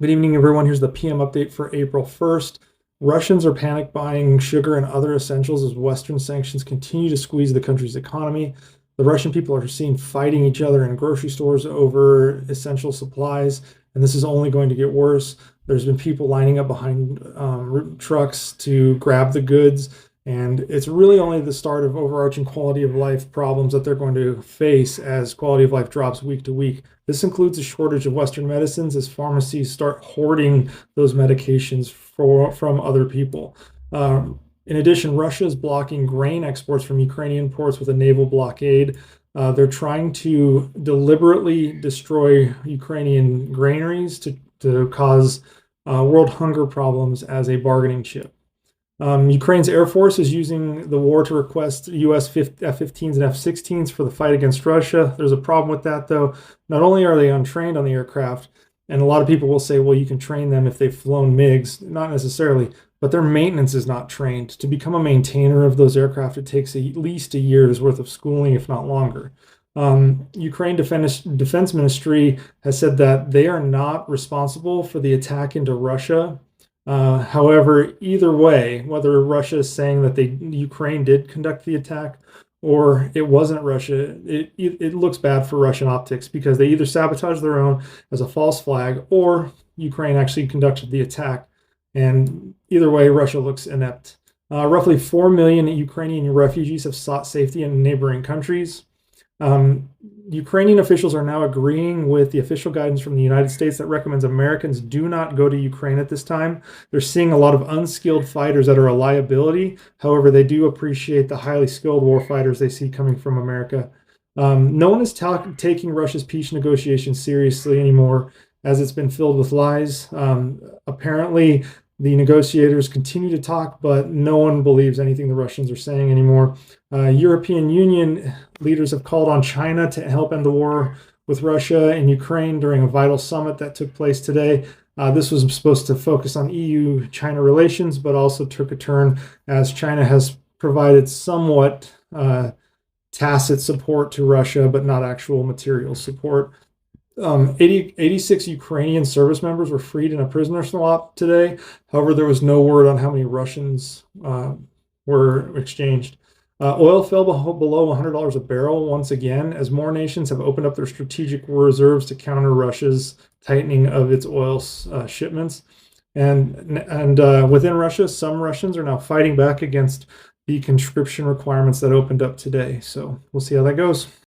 Good evening, everyone. Here's the PM update for April 1st. Russians are panic buying sugar and other essentials as Western sanctions continue to squeeze the country's economy. The Russian people are seen fighting each other in grocery stores over essential supplies, and this is only going to get worse. There's been people lining up behind trucks to grab the goods, and it's really only the start of overarching quality of life problems that they're going to face as quality of life drops week to week. This includes a shortage of Western medicines as pharmacies start hoarding those medications from other people. In addition, Russia is blocking grain exports from Ukrainian ports with a naval blockade. They're trying to deliberately destroy Ukrainian granaries to cause world hunger problems as a bargaining chip. Ukraine's Air Force is using the war to request US F-15s and F-16s for the fight against Russia. There's a problem with that, though. Not only are they untrained on the aircraft, and a lot of people will say, well, you can train them if they've flown MiGs. Not necessarily, but their maintenance is not trained. To become a maintainer of those aircraft, it takes at least a year's worth of schooling, if not longer. Ukraine Defense Ministry has said that they are not responsible for the attack into Russia. However, either way, whether Russia is saying that Ukraine did conduct the attack or it wasn't Russia, it looks bad for Russian optics because they either sabotage their own as a false flag or Ukraine actually conducted the attack. And either way, Russia looks inept. Roughly 4 million Ukrainian refugees have sought safety in neighboring countries. Ukrainian officials are now agreeing with the official guidance from the United States that recommends Americans do not go to Ukraine at this time. They're seeing a lot of unskilled fighters that are a liability. However, they do appreciate the highly skilled war fighters they see coming from America. No one is taking Russia's peace negotiations seriously anymore, as it's been filled with lies. Apparently, the negotiators continue to talk, but no one believes anything the Russians are saying anymore. European Union leaders have called on China to help end the war with Russia and Ukraine during a vital summit that took place today. This was supposed to focus on EU-China relations, but also took a turn as China has provided somewhat tacit support to Russia, but not actual material support. 86 Ukrainian service members were freed in a prisoner swap today. However, there was no word on how many Russians were exchanged. Oil fell below $100 a barrel once again as more nations have opened up their strategic reserves to counter Russia's tightening of its oil shipments. And within Russia, some Russians are now fighting back against the conscription requirements that opened up today. So we'll see how that goes.